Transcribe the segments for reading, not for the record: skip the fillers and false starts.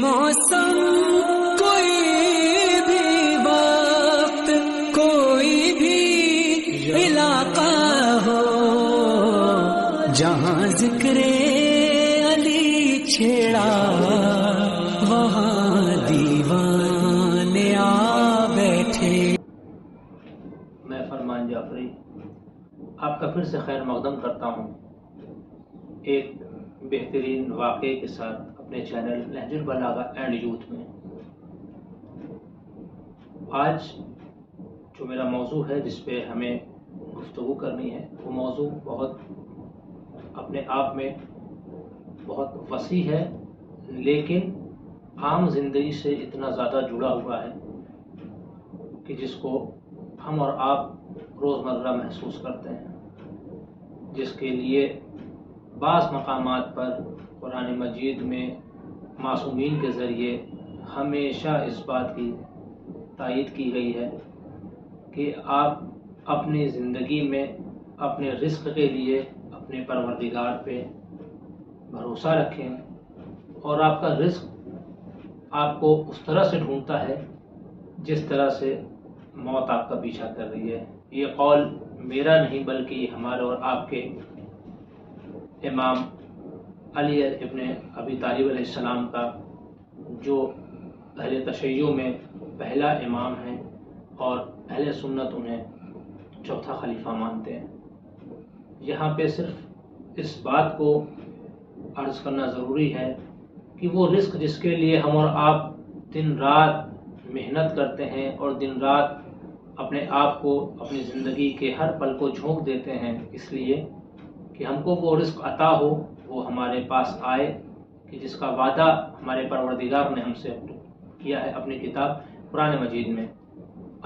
موسم کوئی بھی وقت کوئی بھی علاقہ ہو، جہاں ذکر علی چھیڑا وہاں دیوانے آ بیٹھے۔ میں فرمان جعفری آپ کا پھر سے خیر مقدم کرتا ہوں ایک بہترین واقعے کے ساتھ اپنے چینل نہج البلاغہ اینڈ یوتھ میں۔ آج جو میرا موضوع ہے جس پہ ہمیں گفتگو کرنی ہے، وہ موضوع بہت اپنے آپ میں بہت وسیع ہے، لیکن عام زندگی سے اتنا زیادہ جڑا ہوا ہے کہ جس کو ہم اور آپ روزمرہ محسوس کرتے ہیں، جس کے لیے بعض مقامات پر قرآن مجید میں معصومین کے ذریعے ہمیشہ اس بات کی تائید کی گئی ہے کہ آپ اپنی زندگی میں اپنے رزق کے لیے اپنے پروردگار پہ بھروسہ رکھیں، اور آپ کا رزق آپ کو اس طرح سے ڈھونڈتا ہے جس طرح سے موت آپ کا پیچھا کر رہی ہے۔ یہ قول میرا نہیں بلکہ ہمارے اور آپ کے امام علی ابن ابی طالب علیہ السلام کا، جو اہل تشیع میں پہلا امام ہے اور اہل سنت انہیں چوتھا خلیفہ مانتے ہیں۔ یہاں پہ صرف اس بات کو عرض کرنا ضروری ہے کہ وہ رزق جس کے لیے ہم اور آپ دن رات محنت کرتے ہیں اور دن رات اپنے آپ کو اپنی زندگی کے ہر پل کو جھونک دیتے ہیں اس لیے کہ ہم کو وہ رزق عطا ہو، وہ ہمارے پاس آئے، کہ جس کا وعدہ ہمارے پروردگار نے ہم سے کیا ہے اپنی کتاب قرآن مجید میں۔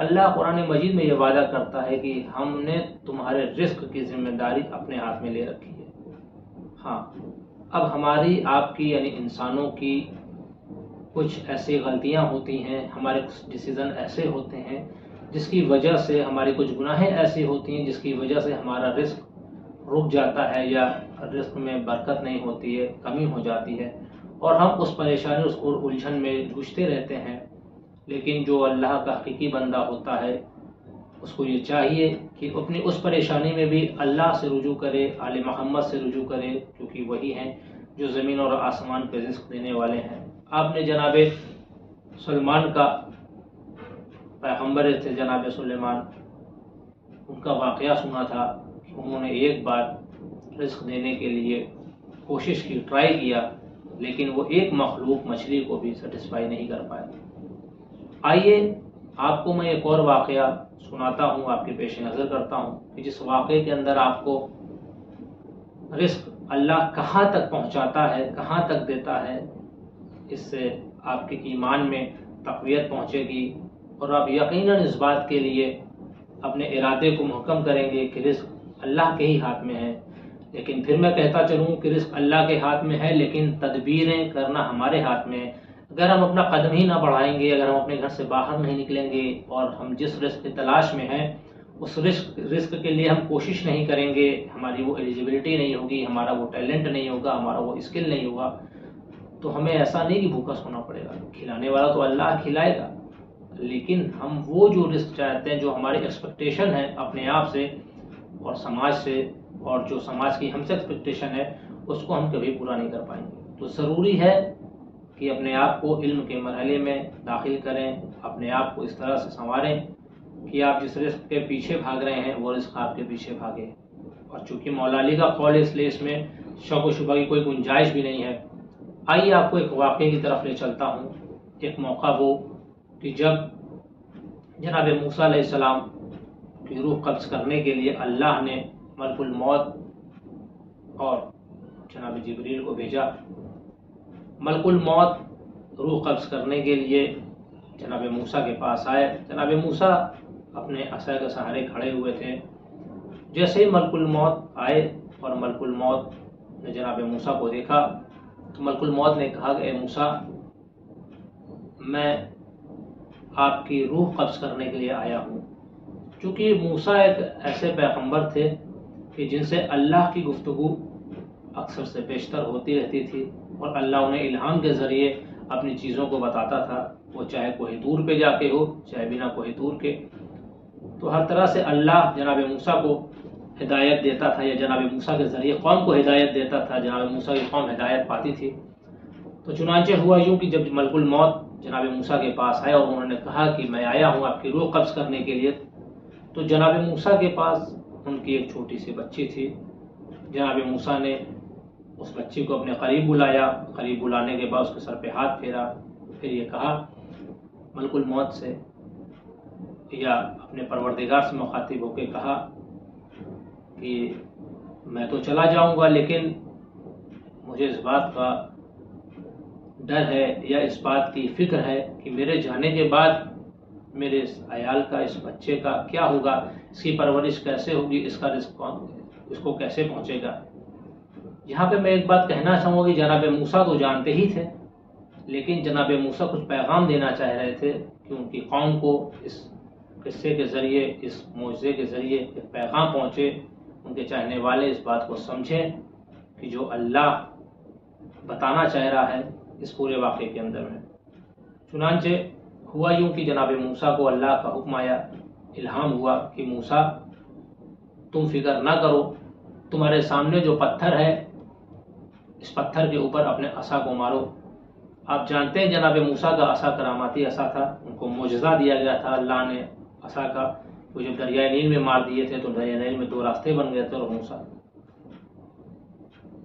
اللہ قرآن مجید میں یہ وعدہ کرتا ہے کہ ہم نے تمہارے رزق کی ذمہ داری اپنے ہاتھ میں لے رکھی ہے۔ ہاں، اب ہماری آپ کی یعنی انسانوں کی کچھ ایسی غلطیاں ہوتی ہیں، ہمارے کچھ ڈیسیزن ایسے ہوتے ہیں جس کی وجہ سے ہماری کچھ گناہیں ایسی ہوتی ہیں جس کی وجہ سے ہمارا رزق رک جاتا ہے یا رزق میں برکت نہیں ہوتی ہے، کمی ہو جاتی ہے، اور ہم اس پریشانی اس الجھن میں جوجھتے رہتے ہیں۔ لیکن جو اللہ کا حقیقی بندہ ہوتا ہے اس کو یہ چاہیے کہ اپنی اس پریشانی میں بھی اللہ سے رجوع کرے، آل محمد سے رجوع کرے، کیونکہ وہی ہیں جو زمین اور آسمان پہ رزق دینے والے ہیں۔ آپ نے جناب سلیمان کا، پیغمبر تھے جناب سلیمان، ان کا واقعہ سنا تھا کہ انہوں نے ایک بار رزق دینے کے لیے کوشش کی، ٹرائی کیا، لیکن وہ ایک مخلوق مچھلی کو بھی سیٹسفائی نہیں کر پائے۔ آئیے آپ کو میں ایک اور واقعہ سناتا ہوں، آپ کے پیش نظر کرتا ہوں کہ جس واقعے کے اندر آپ کو رزق اللہ کہاں تک پہنچاتا ہے، کہاں تک دیتا ہے، اس سے آپ کے ایمان میں تقویت پہنچے گی اور آپ یقیناً اس بات کے لیے اپنے ارادے کو محکم کریں گے کہ رزق اللہ کے ہی ہاتھ میں ہے۔ لیکن پھر میں کہتا چلوں کہ رزق اللہ کے ہاتھ میں ہے، لیکن تدبیریں کرنا ہمارے ہاتھ میں ہے۔ اگر ہم اپنا قدم ہی نہ بڑھائیں گے، اگر ہم اپنے گھر سے باہر نہیں نکلیں گے اور ہم جس رزق کی تلاش میں ہیں اس رزق کے لیے ہم کوشش نہیں کریں گے، ہماری وہ ایلیجیبلٹی نہیں ہوگی، ہمارا وہ ٹیلنٹ نہیں ہوگا، ہمارا وہ اسکل نہیں ہوگا، تو ہمیں ایسا نہیں کہ بھوکا سونا پڑے گا۔ کھلانے والا تو اللہ کھلائے گا، لیکن ہم وہ جو رزق چاہتے ہیں، جو ہماری ایکسپیکٹیشن ہے اپنے آپ سے اور سماج سے، اور جو سماج کی ہم سے ایکسپیکٹیشن ہے، اس کو ہم کبھی پورا نہیں کر پائیں گے۔ تو ضروری ہے کہ اپنے آپ کو علم کے مرحلے میں داخل کریں، اپنے آپ کو اس طرح سے سنواریں کہ آپ جس رزق کے پیچھے بھاگ رہے ہیں وہ رزق آپ کے پیچھے بھاگے۔ اور چونکہ مولا علی کا قول ہے اس لیے اس میں شک و شبہ کی کوئی گنجائش بھی نہیں ہے۔ آئیے آپ کو ایک واقعے کی طرف لے چلتا ہوں۔ ایک موقع وہ کہ جب جناب موسیٰ علیہ السلام کی روح قبض کرنے کے لیے اللہ نے ملک الموت اور جناب جبریل کو بھیجا۔ ملک الموت روح قبض کرنے کے لیے جناب موسیٰ کے پاس آئے۔ جناب موسیٰ اپنے عصا کے سہارے کھڑے ہوئے تھے۔ جیسے ہی ملک الموت آئے اور ملک الموت نے جناب موسیٰ کو دیکھا تو ملک الموت نے کہا کہ اے موسیٰ، میں آپ کی روح قبض کرنے کے لیے آیا ہوں۔ چونکہ موسیٰ ایک ایسے پیغمبر تھے کہ جن سے اللہ کی گفتگو اکثر سے بیشتر ہوتی رہتی تھی، اور اللہ انہیں الہام کے ذریعے اپنی چیزوں کو بتاتا تھا، وہ چاہے کوئی دور پہ جا کے ہو چاہے بنا کوئی دور کے. تو ہر طرح سے اللہ جناب موسیٰ کو ہدایت دیتا تھا، یا جناب موسیٰ کے ذریعے قوم کو ہدایت دیتا تھا. جناب موسیٰ کی قوم ہدایت پاتی تھی. تو چنانچہ ہوا یوں کہ جب ملک الموت جناب موسیٰ کے پاس آئے اور انہوں نے کہا کہ میں آیا ہوں آپ کی روح قبض کرنے کے لیے، تو جناب موسیٰ کے پاس ان کی ایک چھوٹی سی بچی تھی. جناب موسیٰ نے اس بچی کو اپنے قریب بلایا. قریب بلانے کے بعد اس کے سر پہ ہاتھ پھیرا، پھر یہ کہا ملک الموت سے، یا اپنے پروردگار سے مخاطب ہو کے کہا کہ میں تو چلا جاؤں گا، لیکن مجھے اس بات کا ڈر ہے یا اس بات کی فکر ہے کہ میرے جانے کے بعد میرے اس عیال کا، اس بچے کا کیا ہوگا، اس کی پرورش کیسے ہوگی، اس کا رزق اس کو کیسے پہنچے گا. یہاں پہ میں ایک بات کہنا چاہوں گا کہ جناب موسیٰ تو جانتے ہی تھے، لیکن جناب موسیٰ کچھ پیغام دینا چاہ رہے تھے کہ ان کی قوم کو اس قصے کے ذریعے، اس معجزے کے ذریعے ایک پیغام پہنچے، ان کے چاہنے والے اس بات کو سمجھیں کہ جو اللہ بتانا چاہ رہا ہے اس پورے واقعے کے اندر میں. چنانچہ ہوا یوں کہ جناب موسیٰ کو اللہ کا حکم آیا، الہام ہوا کہ موسیٰ تم فکر نہ کرو، تمہارے سامنے جو پتھر ہے اس پتھر کے اوپر اپنے عصا کو مارو. آپ جانتے ہیں جناب موسیٰ کا عصا کراماتی عصا تھا، ان کو معجزہ دیا گیا تھا اللہ نے عصا کا. وہ جب دریائے نیل میں مار دیے تھے تو دریائے نیل میں 2 راستے بن گئے تھے، اور موسیٰ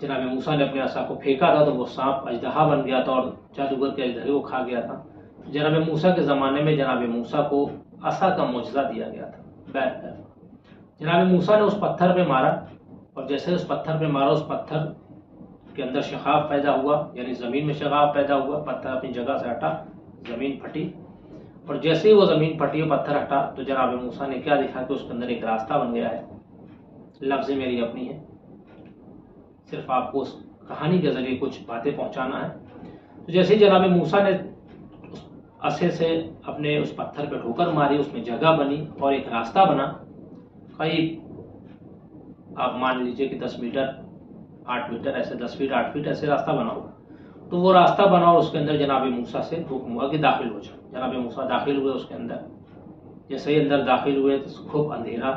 جناب موسیٰ نے اپنے عصا کو پھینکا تھا تو وہ سانپ اژدہا بن گیا تھا اور جادوگر کے اژدہے کو کھا گیا تھا. جناب موسیٰ کے زمانے میں جناب موسیٰ کو عصا کا معجزہ دیا گیا تھا. جناب موسیٰ نے اس پتھر پہ مارا، اور جیسے اس پتھر پہ مارا اس پتھر کے اندر شقاق پیدا ہوا، یعنی زمین میں شقاق پیدا ہوا. پتھر اپنی جگہ سے ہٹا، زمین پھٹی، اور جیسے ہی وہ زمین پھٹی اور پتھر ہٹا تو جناب موسیٰ نے کیا دیکھا کہ اس کے اندر ایک راستہ بن گیا ہے. لفظ میری اپنی ہے، صرف آپ کو اس کہانی کے ذریعے کچھ باتیں پہنچانا ہے. تو جیسے جناب موسیٰ نے اس عصے سے اپنے اس پتھر پہ ٹھوکر ماری، اس میں جگہ بنی اور ایک راستہ بنا. قریب آپ مان لیجئے کہ 10 میٹر 8 میٹر ایسے 10 فٹ 8 فٹ ایسے راستہ بنا ہوا. تو وہ راستہ بنا اور اس کے اندر جناب موسیٰ سے حکم ہوا کہ داخل ہو جاؤ. جناب موسیٰ داخل ہوئے اس کے اندر. جیسے ہی اندر داخل ہوئے تو خوب اندھیرا،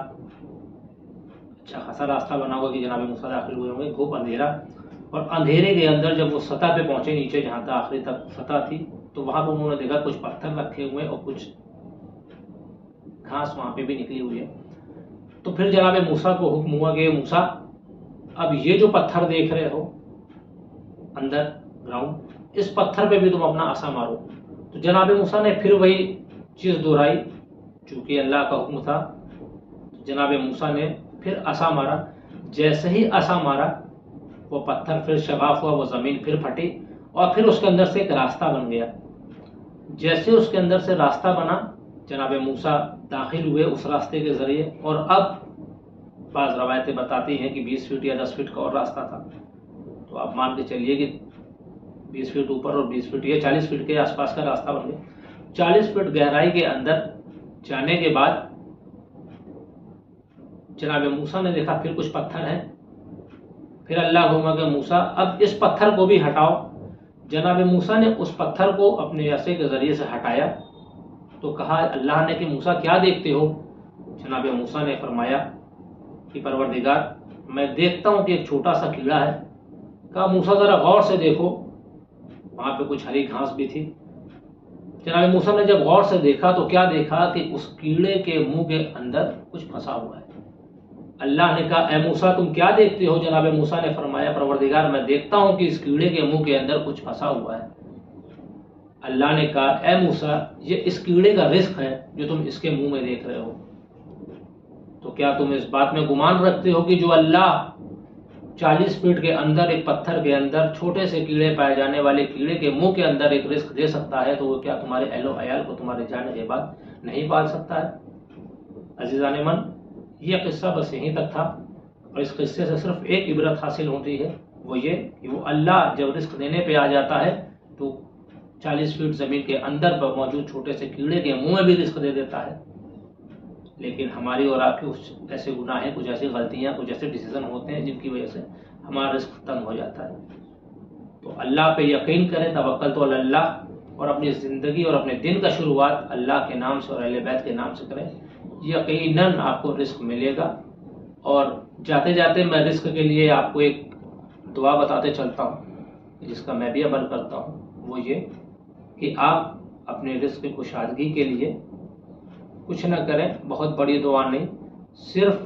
اچھا خاصا راستہ بنا ہوا کہ جناب موسیٰ داخل ہوئے ہوں گے. خوب اندھیرا، اور اندھیرے کے اندر جب وہ سطح پہ پہنچے، نیچے جہاں تک آخری تک سطح تھی، تو وہاں پہ انہوں نے دیکھا کچھ پتھر رکھے ہوئے اور کچھ گھاس وہاں پہ بھی نکلی ہوئی ہے. تو پھر جناب موسیٰ کو حکم ہوا کہ موسیٰ اب یہ جو پتھر دیکھ رہے ہو اندر گراؤنڈ، اس پتھر پہ بھی تم اپنا عصا مارو. تو جناب موسیٰ نے پھر وہی چیز دہرائی، چونکہ اللہ کا حکم تھا. جناب موسیٰ نے پھر عصا مارا. جیسے ہی عصا مارا وہ پتھر پھر شگاف ہوا، وہ زمین پھر پھٹی، اور پھر اس کے اندر سے ایک راستہ بن گیا. جیسے اس کے اندر سے راستہ بنا، جناب موسیٰ داخل ہوئے اس راستے کے ذریعے. اور اب بعض روایتیں بتاتی ہیں کہ 20 فٹ یا 10 فٹ کا اور راستہ تھا. تو آپ مان کے چلیے کہ 20 فٹ اوپر اور 20 فٹ یا 40 فٹ کے آس پاس کا راستہ بن گیا. 40 فٹ گہرائی کے اندر جانے کے بعد جناب موسیٰ نے دیکھا پھر کچھ پتھر ہیں. پھر اللہ کو ہوا کہ موسیٰ اب اس پتھر کو بھی ہٹاؤ. جناب موسیٰ نے اس پتھر کو اپنے عصے کے ذریعے سے ہٹایا. تو کہا اللہ نے کہ موسیٰ کیا دیکھتے ہو؟ جناب موسیٰ نے فرمایا کہ پروردگار میں دیکھتا ہوں کہ ایک چھوٹا سا کیڑا ہے. کہا موسیٰ ذرا غور سے دیکھو. وہاں پہ کچھ ہری گھاس بھی تھی. جناب موسیٰ نے جب غور سے دیکھا تو کیا دیکھا کہ اس کیڑے کے منہ کے اندر کچھ پھنسا ہوا ہے. اللہ نے کہا اے موسیٰ تم کیا دیکھتے ہو؟ جناب موسیٰ نے فرمایا پروردگار میں دیکھتا ہوں کہ اس کیڑے کے منہ کے اندر کچھ پھنسا ہوا ہے. اللہ نے کہا اے موسیٰ یہ اس کیڑے کا رزق ہے جو تم اس کے منہ میں دیکھ رہے ہو. تو کیا تم اس بات میں گمان رکھتے ہو کہ جو اللہ 40 فٹ کے اندر ایک پتھر کے اندر چھوٹے سے کیڑے پائے جانے والے کیڑے کے منہ کے اندر ایک رزق دے سکتا ہے، تو وہ کیا تمہارے اہل و عیال کو تمہارے جانے کے بعد نہیں پال سکتا ہے؟ عزیزان من، یہ قصہ بس یہیں تک تھا، اور اس قصے سے صرف ایک عبرت حاصل ہوتی ہے، وہ یہ کہ وہ اللہ جب رزق دینے پہ آ جاتا ہے تو 40 فٹ زمین کے اندر پر موجود چھوٹے سے کیڑے کے منہ میں بھی رزق دے دیتا ہے. لیکن ہماری اور آپ کے کچھ ایسے گناہ ہیں، کچھ ایسی غلطیاں، کچھ ایسے ڈیسیزن ہوتے ہیں جن کی وجہ سے ہمارا رزق تنگ ہو جاتا ہے. تو اللہ پہ یقین کریں، توکلت علی اللہ، اور اپنی زندگی اور اپنے دن کا شروعات اللہ کے نام سے اور اہل بیت کے نام سے کریں، یقیناً آپ کو رزق ملے گا۔ اور جاتے جاتے میں رزق کے لیے آپ کو ایک دعا بتاتے چلتا ہوں جس کا میں بھی عمل کرتا ہوں، وہ یہ کہ آپ اپنے رزق کی کشادگی کے لیے کچھ نہ کریں، بہت بڑی دعا نہیں، صرف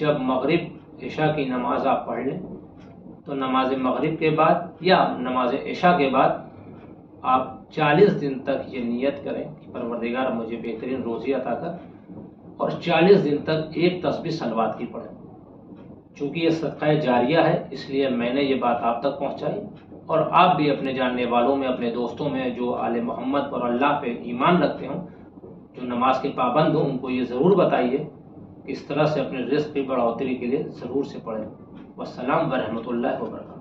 جب مغرب عشاء کی نماز آپ پڑھ لیں تو نماز مغرب کے بعد یا نماز عشاء کے بعد آپ 40 دن تک یہ نیت کریں کہ پروردگار مجھے بہترین روزی عطا کر، اور 40 دن تک ایک تسبیح صلوات کی پڑھیں۔ چونکہ یہ صدقہ جاریہ ہے اس لیے میں نے یہ بات آپ تک پہنچائی، اور آپ بھی اپنے جاننے والوں میں، اپنے دوستوں میں جو آل محمد اور اللہ پہ ایمان رکھتے ہوں، جو نماز کے پابند ہوں، ان کو یہ ضرور بتائیے کہ اس طرح سے اپنے رزق کی بڑھوتری کے لیے ضرور سے پڑھیں۔ والسلام ورحمۃ اللہ وبرکاتہ۔